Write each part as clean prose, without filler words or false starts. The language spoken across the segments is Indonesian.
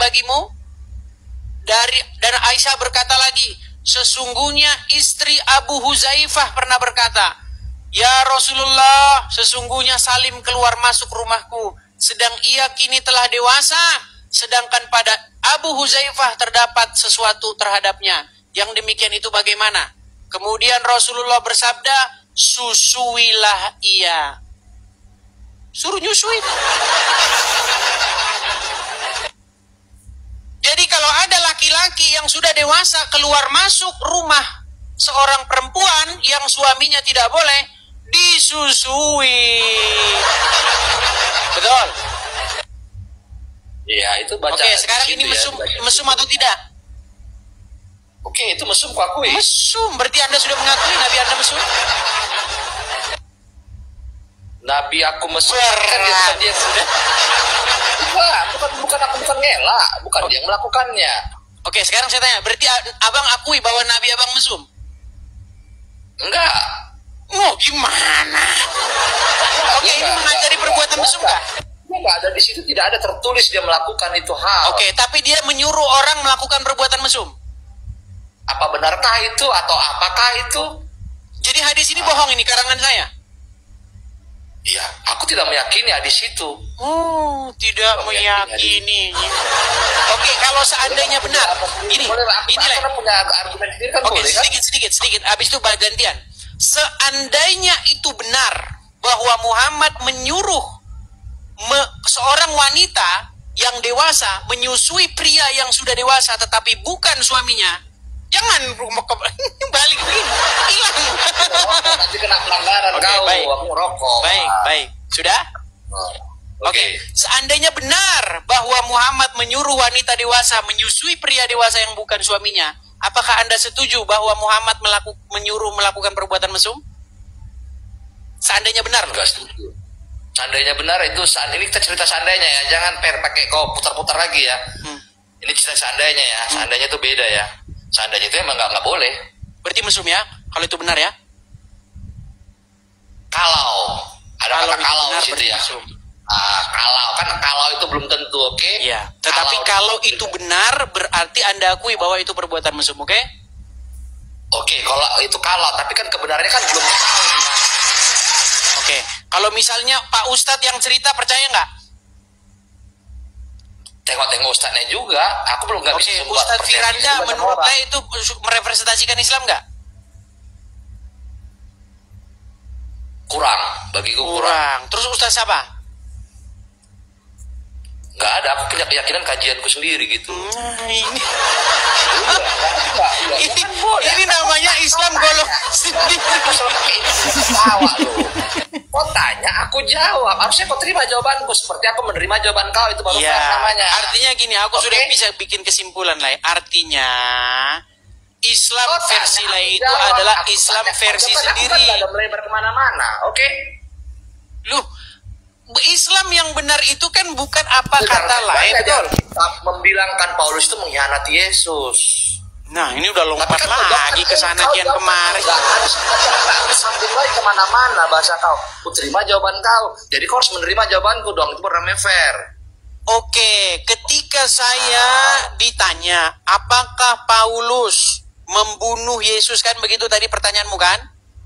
bagimu? Dan Aisyah berkata lagi, sesungguhnya istri Abu Huzaifah pernah berkata, ya Rasulullah, sesungguhnya Salim keluar masuk rumahku, sedang ia kini telah dewasa, sedangkan pada Abu Huzaifah terdapat sesuatu terhadapnya. Yang demikian itu bagaimana? Kemudian Rasulullah bersabda, susuilah ia. Suruh nyusui. Jadi kalau ada laki-laki yang sudah dewasa keluar masuk rumah seorang perempuan yang suaminya tidak boleh, disusui. Betul? Iya, itu baca. Oke, sekarang ini mesum, mesum atau tidak? Oke, itu mesum ku akui. Mesum, berarti Anda sudah mengakui Nabi Anda mesum? Nabi aku mesum kan dia sudah. Bukan aku bukan ngelak, bukan dia yang melakukannya. Oke, sekarang saya tanya, berarti abang akui bahwa Nabi abang mesum? Enggak. Oh, gimana? Oke, ini mengajari perbuatan mesum nggak? Enggak ada di situ, tidak ada tertulis dia melakukan itu hal. Oke, tapi dia menyuruh orang melakukan perbuatan mesum. Apa benarkah itu atau apakah itu? Jadi hadis ini bohong, ini karangan saya. Iya, aku tidak meyakini hadis itu. Oh, tidak meyakini. Oke, kalau seandainya benar, ini lah. Punya argumen sendiri kan. Oke, sedikit. Habis itu gantian. Seandainya itu benar bahwa Muhammad menyuruh seorang wanita yang dewasa menyusui pria yang sudah dewasa tetapi bukan suaminya, jangan balik begini, hilang. Nanti kena pelanggaran kau. Aku ngerokok. Baik. Sudah? Oke. Seandainya benar bahwa Muhammad menyuruh wanita dewasa menyusui pria dewasa yang bukan suaminya, apakah Anda setuju bahwa Muhammad menyuruh melakukan perbuatan mesum? Seandainya benar. Enggak setuju. Seandainya benar itu ini kita cerita seandainya ya, jangan pakai kau putar-putar lagi ya. Ini cerita seandainya ya, seandainya itu beda ya. Seandainya itu emang nggak boleh. Berarti mesum ya, kalau itu benar ya. Kalau ada kata kalau di situ ya. Mesum. Kalau itu belum tentu, oke? Iya. Tetapi kalau itu benar berarti Anda akui bahwa itu perbuatan mesum, oke? Oke, kalau itu tapi kan kebenarannya kan belum tahu. Oke, kalau misalnya Pak Ustadz yang cerita percaya nggak? Tengok Ustadznya juga, aku belum nggak bisa. Ustadz Firanda menurut saya itu merepresentasikan Islam nggak? Kurang, bagiku kurang. Terus Ustadz siapa? Nggak ada, aku punya keyakinan kajianku sendiri gitu. Nah, ini ini namanya Islam golong sendiri. Kau tanya, aku jawab. Harusnya kau terima jawabanku seperti aku menerima jawaban kau, itu baru namanya. Artinya gini, aku sudah bisa bikin kesimpulan lah. Artinya Islam versi lain itu adalah Islam versi sendiri. Ada melebar kemana-mana, oke? Loh, Islam yang benar itu kan bukan apa kata lain. Membilangkan Paulus itu mengkhianati Yesus. Nah, ini udah lompat lagi ke sana kian kemari. Sambung lagi kemana-mana bahasa kau. Ku terima jawaban kau. Jadi kau harus menerima jawabanku dong. Itu namanya fair. Oke, ketika saya ditanya apakah Paulus membunuh Yesus, kan begitu tadi pertanyaanmu kan?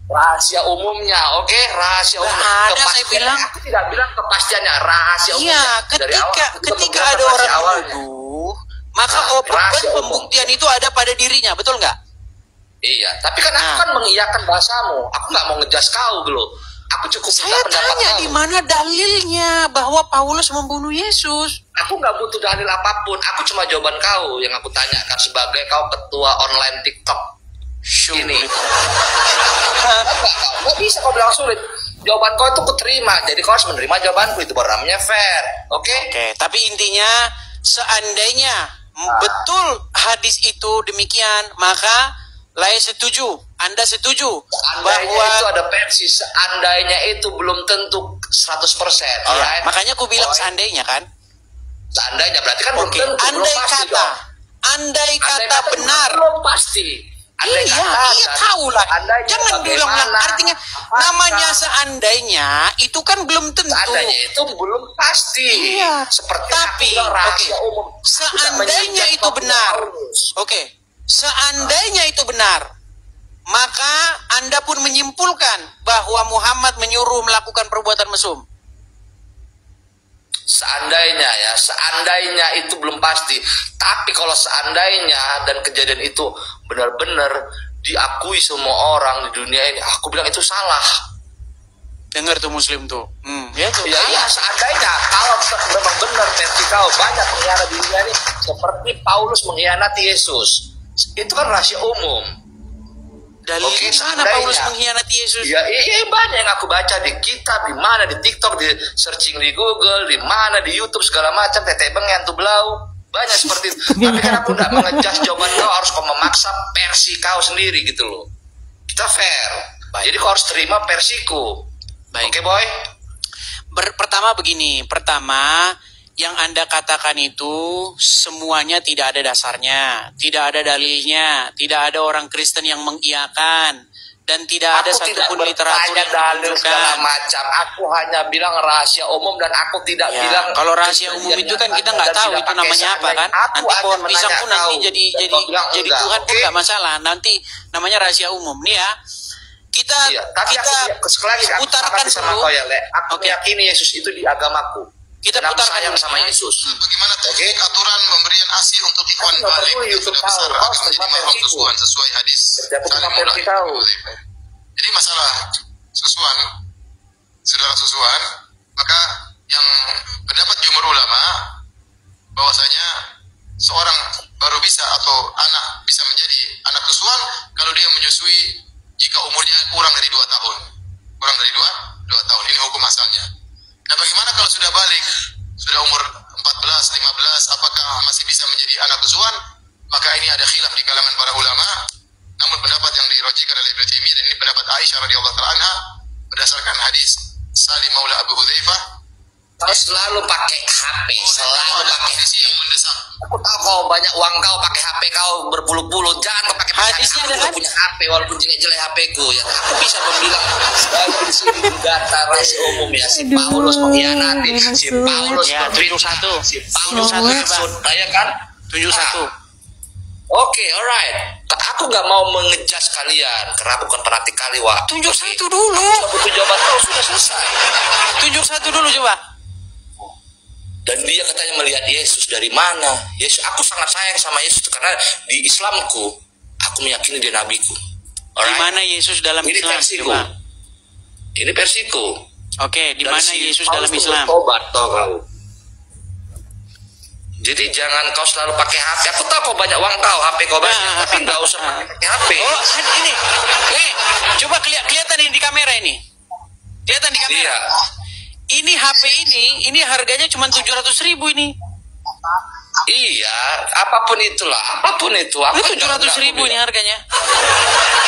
Rahasia umumnya, oke? Rahasia umum. Ada saya bilang. Aku tidak bilang kepastiannya, rahasia umumnya. Iya, ketika ada orang menuduh, maka pembuktian itu ada pada dirinya, betul nggak? Iya, tapi kan aku kan mengiyakan bahasamu. Aku nggak mau ngejas kau dulu. Aku cukup saya tanya di mana dalilnya bahwa Paulus membunuh Yesus. Aku nggak butuh dalil apapun. Aku cuma jawaban kau yang aku tanyakan sebagai kau ketua online TikTok. Ini nggak bisa kau bilang sulit. Jawaban kau itu kuterima, jadi kau harus menerima jawabanku, itu baru namanya fair, oke? Tapi intinya seandainya betul hadis itu demikian, maka Lai setuju, Anda setuju bahwa itu ada versi seandainya itu belum tentu 100%. Right? Makanya aku bilang seandainya kan. Seandainya berarti kan belum tentu. Andai kata benar. Belum pasti. Andai Iya, kata, iya tahu lah. andainya Jangan bilang bagaimana, artinya apakah, namanya seandainya itu kan belum tentu. seandainya itu belum pasti. Iya. Seperti Tapi aku bilang, rahasia oke, umum. seandainya Tidak itu benar. Paulus. Oke, seandainya itu benar, maka Anda pun menyimpulkan bahwa Muhammad menyuruh melakukan perbuatan mesum. Seandainya ya, seandainya itu belum pasti. Tapi kalau seandainya dan kejadian itu benar-benar diakui semua orang di dunia ini, aku bilang itu salah. Dengar tuh Muslim tuh. Ya tuh. Iya, seandainya kalau memang benar versi kau banyak pengkhianat di dunia ini seperti Paulus mengkhianati Yesus. Itu kan rahasia umum. Dalilnya Oke, mana seandainya. Paulus mengkhianati Yesus? Ya, iya banyak yang aku baca di kitab, di mana di TikTok, di searching di Google, di mana di YouTube segala macam, tetek bengen tuh belau. Banyak seperti itu. Tapi kan aku tidak mengejas jawaban kau, harus kau memaksa versi kau sendiri gitu loh. Kita fair. Baik. Jadi kau harus terima versiku. Baik. Oke, boy? Pertama begini, pertama yang Anda katakan itu semuanya tidak ada dasarnya, tidak ada dalilnya, tidak ada orang Kristen yang mengiyakan, dan tidak ada satupun literatur yang dalil segala menunjukkan. macam. Aku hanya bilang rahasia umum dan aku tidak Ya, bilang. kalau rahasia umum itu kan kita nggak tahu itu namanya apa kan. Nanti pohon pisang pun nanti jadi Tuhan pun nggak masalah. Nanti namanya rahasia umum nih ya. Kita Tapi kita sekali lagi aku putarkan sama dulu. kau ya, Le. Aku meyakini Yesus itu di agamaku. Kita dan aku putarkan sayang dulu sama ya. Yesus. Bagaimana teknik aturan pemberian ASI untuk ikhwan Aku nggak balik perlu yang YouTube sudah besar tahu. akan Kau menjadi terima mahram versiku. susuan sesuai hadis Aku terima Salim versi Maula tahu. Ibnu Hudzaifah. Jadi masalah susuan, saudara susuan, maka yang pendapat jumhur ulama bahwasanya seorang baru bisa atau anak bisa menjadi anak susuan kalau dia menyusui jika umurnya kurang dari 2 tahun. Kurang dari 2 tahun. Ini hukum asalnya. Nah, bagaimana kalau sudah balik, sudah umur 14, 15, apakah masih bisa menjadi anak susuan? Maka ini ada khilaf di kalangan para ulama. Namun pendapat yang dirojikan oleh Ibnu Taimiyah dan ini pendapat Aisyah radhiyallahu taala anha berdasarkan hadis Salim Maula Abu Hudzaifah. Kau selalu pakai HP, selalu Ada pakai posisi HP. yang mendesak. Aku tahu kau banyak uang kau pakai HP kau berpuluh-puluh. Jangan kau pakai Hadisnya aku ada juga kan? punya HP walaupun jelek-jelek HP ku ya. Aku bisa membilang di sini data rahasia umum ya. Si Paulus mengkhianati, si Paulus Ya, berfitnah, 71. si Paulus 71, maksud, ya kan? 71. Oke, alright. Aku nggak mau mengejas kalian karena aku bukan fanatik kali, Wak. Tunjuk satu dulu. Aku butuh jawaban kau sudah selesai. Tunjuk satu dulu coba. Dan dia katanya melihat Yesus dari mana? Yesus, aku sangat sayang sama Yesus karena di Islamku aku meyakini dia nabiku. Di Alright? mana Yesus dalam Ini Islam? versiku. Coba. Ini versiku. Oke, di Dan mana si Yesus Paulus dalam Islam? bertobat, tau kau. Jadi jangan kau selalu pakai HP. Aku tahu kau banyak uang kau, HP kau banyak, Nah. tapi nggak usah pakai HP. Oh, ini. Coba kelihatan ini di kamera ini. Kelihatan di kamera. Iya. Ini HP ini harganya cuma 700.000 ini. Iya, apapun itulah, apapun itu. Ini 700.000 ini harganya.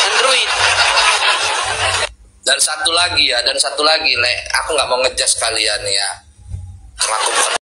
Android. Dan satu lagi, Le, aku nggak mau ngejas kalian ya. Karena aku bukan